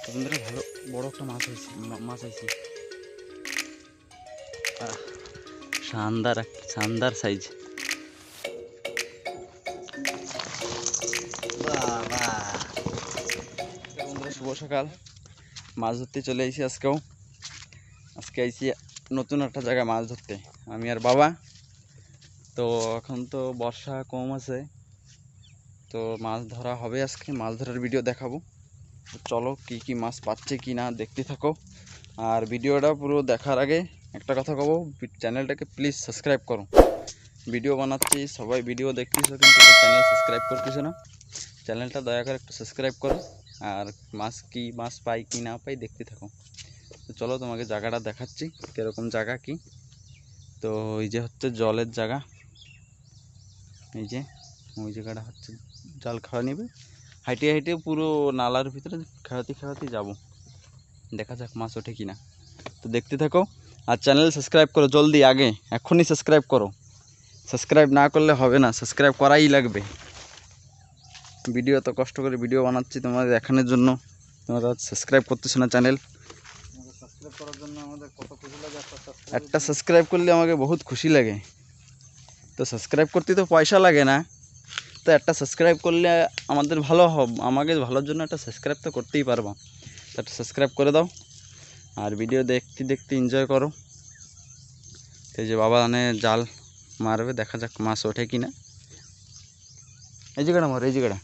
তো বন্ধুরা ভালো বড় একটা মাছ হয়েছে। শানদার শানদার সাইজ। বন্ধুরা শুভ সকাল, মাছ ধরতে চলে এসেছি। আজকে আইছি নতুন একটা জায়গায় মাছ ধরতে, আমি আর বাবা। তো এখন তো বর্ষা কম আছে, তো মাছ ধরা হবে। আজকে মাছ ধরার ভিডিও দেখাবো। তো চলো কি কি মাছ পাচ্ছে কি না দেখতে থাকো। আর ভিডিওটা পুরো দেখার আগে একটা কথা কব, চ্যানেলটাকে প্লিজ সাবস্ক্রাইব করো। ভিডিও বানাচ্ছি, সবাই ভিডিও দেখতেছো কিন্তু চ্যানেল সাবস্ক্রাইব করতেছো না। চ্যানেলটা দয়া করে একটু সাবস্ক্রাইব করো। আর মাছ পাই কি না পাই দেখতে থাকো। তো চলো তোমাকে জায়গাটা দেখাচ্ছি কীরকম জায়গা কি। তো এই যে হচ্ছে জলের জায়গা, এই যে ওই জায়গাটা হচ্ছে জাল খাওয়া নেবে। হাইটে হাইটে পুরো নালার ভিতরে খেলাতে যাব, দেখা যাক মাছ ওঠে কিনা। তো দেখতে থাকো আর চ্যানেল সাবস্ক্রাইব করো জলদি, আগে এখনই সাবস্ক্রাইব করো। সাবস্ক্রাইব না করলে হবে না, সাবস্ক্রাইব করাই লাগবে। ভিডিও তো কষ্ট করে ভিডিও বানাচ্ছি তোমাদের দেখানোর জন্য, তোমরা সাবস্ক্রাইব করতেছো না। চ্যানেল সাবস্ক্রাইব করার জন্য আমাদের কত খুশি লাগে। একটা সাবস্ক্রাইব করলে আমাকে বহুত খুশি লাগে। তো সাবস্ক্রাইব করতে তো পয়সা লাগে না, তো একটা সাবস্ক্রাইব করলে আমাদের ভালো হবে, আমাকে ভালোর জন্য একটা সাবস্ক্রাইব তো করতেই পারবো। তো একটা সাবস্ক্রাইব করে দাও আর ভিডিও দেখতে দেখতে এনজয় করো। এই যে বাবা জাল মারবে, দেখা যাক মাছ ওঠে কিনা। এই জায়গাটা মার, এই জায়গাটা।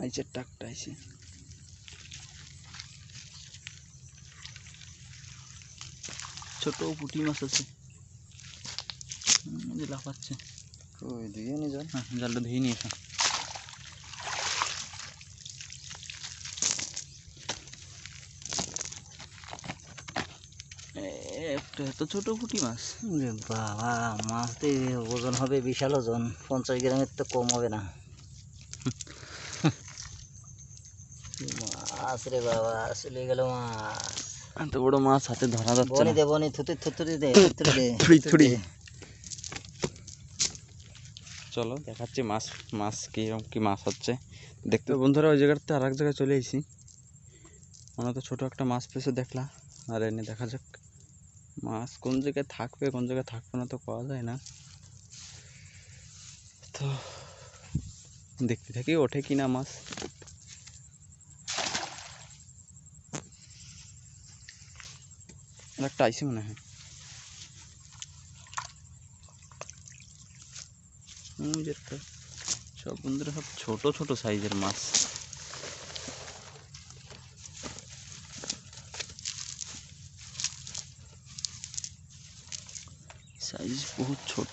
আইছে টাকটা আইছে। ছোট পুঁটি মাছ আছে, লাফাচ্ছে। ওই ধুয়ে নিয়ে যান, হ্যাঁ জালটা ধুয়ে নিয়ে আসা। একটা এত ছোট পুঁটি মাছ, বাবা মাছ দিয়ে ওজন হবে বিশাল ওজন, 50 গ্রামের তো কম হবে না। মাছ রে বাবা, চলে গেল মাছ। এত বড় মাছ হাতে ধরা যাচ্ছে বনি না। দে বনি, থুতুরি দে, থুড়ি। চলো দেখাচ্ছি মাছ কিরকম কি মাছ হচ্ছে দেখতে। বন্ধুরা ওই জায়গাতে আর এক জায়গায় চলে এসেছি। আমরা তো ছোট একটা মাছ পেয়েছে দেখলা, আর এনে দেখা যাক মাছ কোন জায়গায় থাকবে কোন জায়গায় থাকবে না তো পাওয়া যায় না। তো দেখতে থাকি ওঠে কিনা মাছ। একটা আইসি মনে হয়। সব বন্ধুরা সব ছোট ছোট সাইজের মাছ। সাইজ বহুত ছোট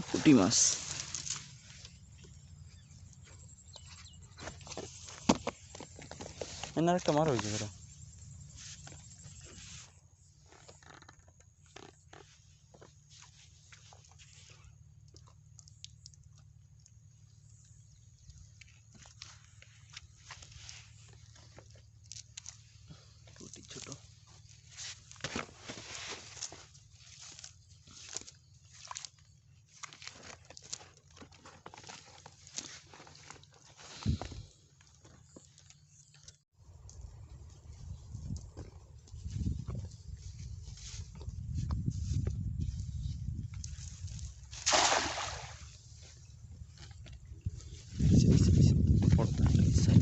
পুঁটি মাছ। এনার একটা মার হয়েছে ধরো। পুঁটি ছোট।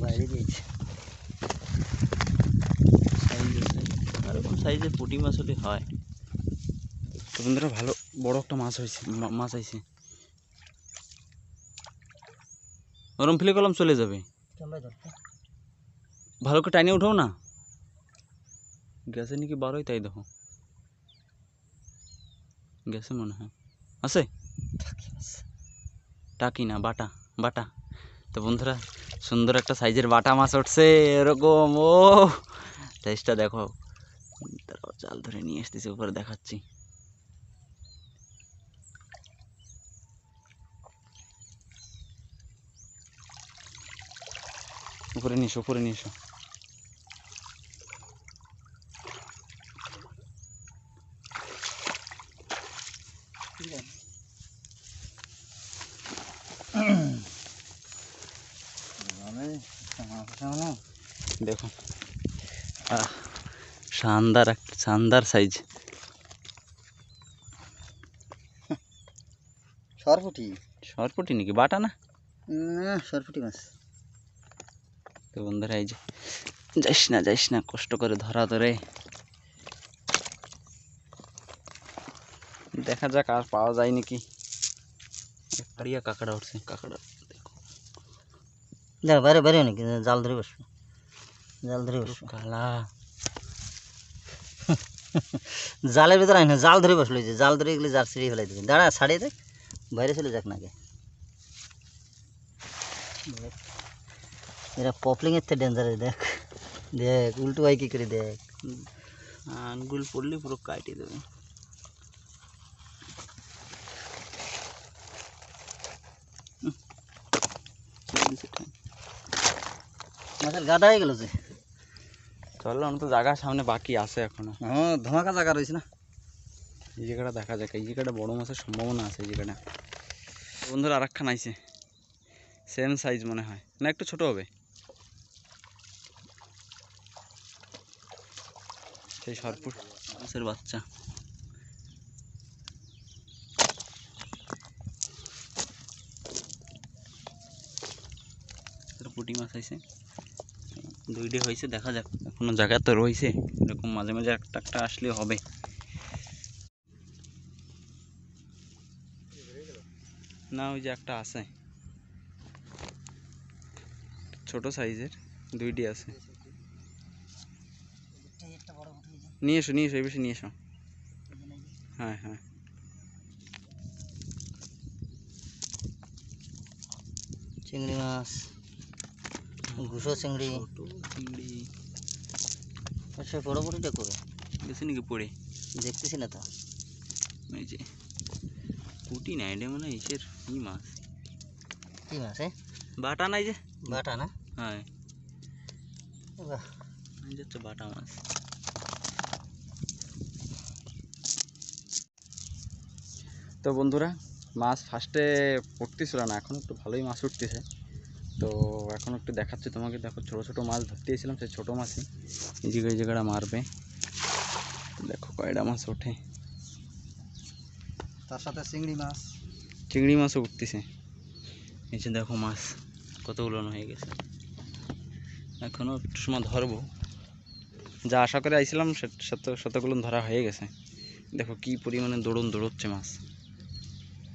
বাইরে দিয়েছে এরকম সাইজের পুঁটি মাছ হলে হয়। তো বন্ধুরা ভালো বড় একটা মাছ আইছে। গরম ফেলে কলম চলে যাবে, ভালো করে টাইনে উঠাও না। গ্যাসে নাকি বারোই, তাই দেখো গ্যাসে মনে হয় আছে। টাকি না, বাটা বাটা। তো বন্ধুরা সুন্দর একটা সাইজের বাটা মাছ উঠছে এরকম। ও সাইজটা দেখো, তারপর জাল ধরে নিয়ে আসতেছে উপরে দেখাচ্ছি। উপরে নিস, উপরে নিস। দেখো শানদার, একটা শানদার সাইজ। সরপুটি, সরপুটি নাকি, বাটা না? না সরপুটি মাছ। তো বন্ধুরা এই যে, যাইস না কষ্ট করে ধরা ধরে। দেখা যাক আর পাওয়া যায় নাকি। কাড়িয়া কাঁকড়া উঠছে, কাঁকড়া দেখো দেখ বাইরে বাইরে নাকি, জাল ধরে বসবো, জাল ধরে বসবো। কালা জালের ভিতরে আয় না, জাল ধরে বসলো, যে জাল ধরে গেলে জাল ছিঁড়ে ফেলাই দেবে। দাঁড়া ছাড়িয়ে দেখ, বাইরে চলে যাক নাকি। এরা পপলিং এর থেকে ডেঞ্জারাস। দেখ দেখ উল্টো হয় কি করে, দেখ আঙ্গুল পড়লে পুরো কাটে দেবে। মাছের গাদা হয়ে গেল যে। চলো, আমি তো জায়গার সামনে বাকি আছে এখনো। হ্যাঁ ধমাকা জায়গা রয়েছে না। এই জায়গাটা দেখা যাক, এই জায়গাটা বড় মাছের সম্ভাবনা আছে। এই জায়গাটা বন্ধুরা আর একখান আইছে, সেম সাইজ মনে হয়, না একটু ছোট হবে। সেই সরপুট মাছের বাচ্চা। পুঁটি মাছ আইছে, দুইটে হয়েছে, দেখা যাক। এখনো জায়গা তো রয়েছে, এরকম মাঝে মাঝে একটা একটা আসলে হবে। না ওই যে একটা আছে ছোট সাইজের, দুইটি আছে। নিয়ে এসো এই বেশি নিয়ে এসো। হ্যাঁ হ্যাঁ, চিংড়ি মাছ, ঘুষো চিংড়ি। চিংড়ি আচ্ছা বড় বড়টা করে বেশি নাকি পড়ে দেখতেছি না তো। এই যে পুঁটি না, এটা মানে ইসের ই মাছ। কি মাছ? বাটা নাই যে, বাটা না? হ্যাঁ বাহ, এই যে হচ্ছে বাটা মাছ। তো বন্ধুরা মাছ ফার্স্টে পড়তেছিল না, এখন একটু ভালোই মাছ উঠতেছে। তো এখন একটু দেখাচ্ছি তোমাকে। দেখো ছোটো ছোটো মাছ ধরতে এসেছিলাম, সেই ছোটো মাছই এই জায়গাটা মারবে। দেখো কয়টা মাছ ওঠে, তার সাথে চিংড়ি মাছ, চিংড়ি মাছও উঠতেছে। এই যে দেখো মাছ কতগুলো হয়ে গেছে। এখনও একটু সময় ধরবো, যা আশা করে আইছিলাম শতগুলো ধরা হয়ে গেছে। দেখো কি পরিমাণে দৌড়চ্ছে মাছ।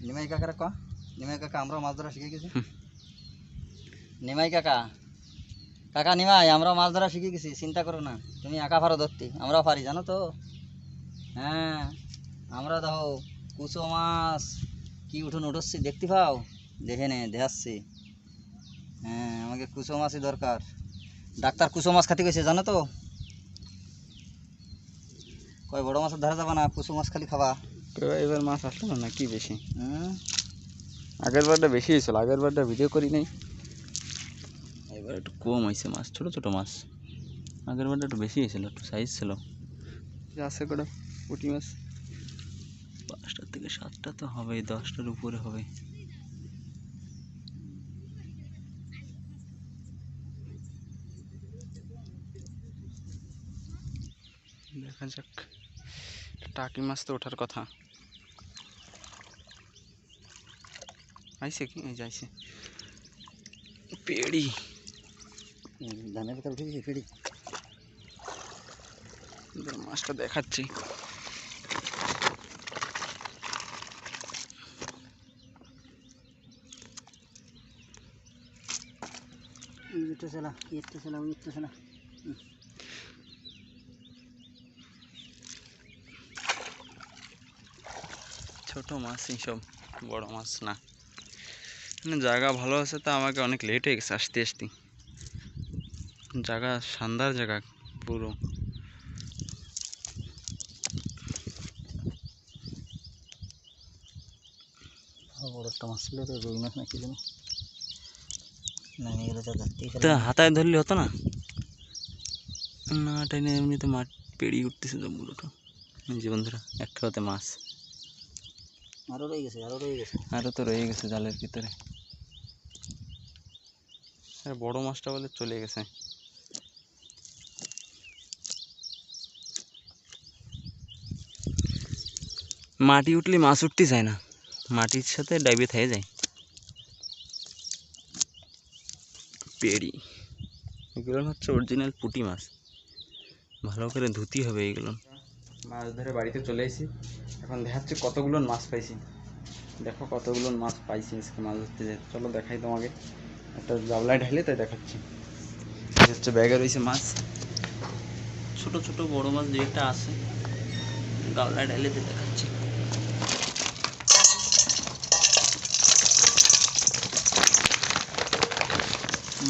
নিমাই কাকারা ক, নিমাই কাকা আমরাও মাছ ধরা শিখে গেছি। নিমাই কাকা, কাকা নিমাই আমরাও মাছ ধরা শিখে গেছি, চিন্তা করো না। তুমি একা পারো ধরতে, আমরাও পারি জানো তো। হ্যাঁ আমরা দেখো কুচো মাছ কি উঠোন উঠোচ্ছি দেখতে পাও, দেখে নে দেখাচ্ছি। হ্যাঁ আমাকে কুচো মাছই দরকার। ডাক্তার কুচো মাছ খাতে গেছে জানো তো। কয় বড় মাছের ধরা যাবে না, কুচো মাছ খালি খাবা। এবার মাছ আসলো না কি বেশি? হুম, আগের বারটা বেশি হয়েছিল, আগের বারটা ভিডিও করি নাই। এবার একটু কম হয়েছে মাছ, ছোটো ছোটো মাছ। আগের বারটা একটু বেশি হয়েছিল, একটু সাইজ ছিল। আছে কটা পুঁটি মাছ, 5টা থেকে 7টা তো হবেই, 10টার উপরে হবে। দেখা যাক, টাকি মাছ তো ওঠার কথা। আইছে কি? এই যাইছে পেড়ি, ধানের ভিতরে উঠে গেছে ফেরি। মাছটা দেখাচ্ছি। ছোট মাছ এইসব, বড় মাছ না। মানে জায়গা ভালো আছে, তা আমাকে অনেক লেট হয়ে গেছে আসতে আসতে। জায়গা শানদার জায়গা পুরো। বড় একটা মাছ ছিল, রুই মাছ নাকি জানি। নেমে গেলে তো ধরতেই তা হাতায় ধরলে হতো না? না টেনে এমনিতে মাঠ পেরিয়ে উঠতেছে তো মুলোটা। যে বন্ধুরা একটা হাতে মাছ আরো রয়ে গেছে, আরো রয়ে গেছে। আরও তো রয়ে গেছে জালের ভিতরে। আর বড় মাছটা বলে চলে গেছে। মাটি উঠলে মাছ উঠতে যায় না, মাটির সাথে ডাইবে থেকে যায়। পেড়ি এগুলো হচ্ছে অরিজিনাল পুঁটি মাছ, ভালো করে ধুতি হবে এইগুলো। মাছ ধরে বাড়িতে চলে এসেছি, এখন দেখাচ্ছি কতগুলো মাছ পাইছি। দেখো কতগুলো মাছ পাইছি আজকে মাছ ধরতে যাই। চলো দেখাই তোমাকে, একটা জাবলায় ঢালে তাই দেখাচ্ছি। এই হচ্ছে ব্যাগে রয়েছে মাছ, ছোট ছোট বড় মাছ দু একটা আছে, গাবলায় ঢালে তাই দেখাচ্ছি।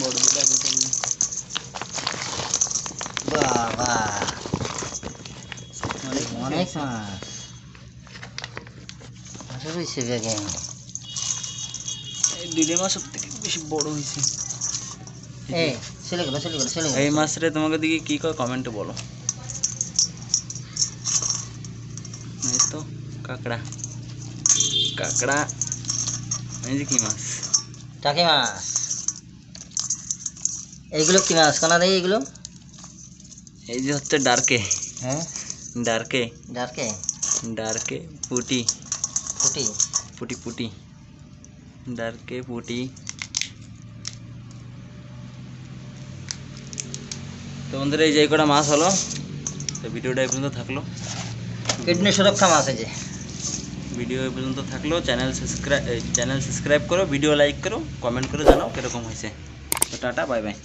বড় দুটো আছে। বাবা অনেক মাছ আরো রয়েছে ব্যাগে। এই ডিলে মাছ সব থেকে বেশি বড় হয়েছে। এই চলে গেল, চলে গেল, চলে গেল। এই মাছটা তোমাকে দিকে কি কয় কমেন্টে বলো। এই তো কাঁকড়া, কাঁকড়া। এই যে কি মাছ? টাকি মাছ। এইগুলো কি মাছ কোনা দেয় এগুলো? এই যে হচ্ছে ডারকে, হ্যাঁ ডারকে, ডাকে ডারকে পুটি, ফুটি। পুটি পুটি, ডারকে পুটি। তো বন্ধুরা এই যে কটা মাছ হলো, তো ভিডিওটা এই পর্যন্ত থাকলো। কিডনি সুরক্ষা মাছ এই যে। ভিডিও এই পর্যন্ত থাকলো। চ্যানেল সাবস্ক্রাইব করো, ভিডিও লাইক করো, কমেন্ট করে জানাও কীরকম হয়েছে। তো টাটা, বাই বাই।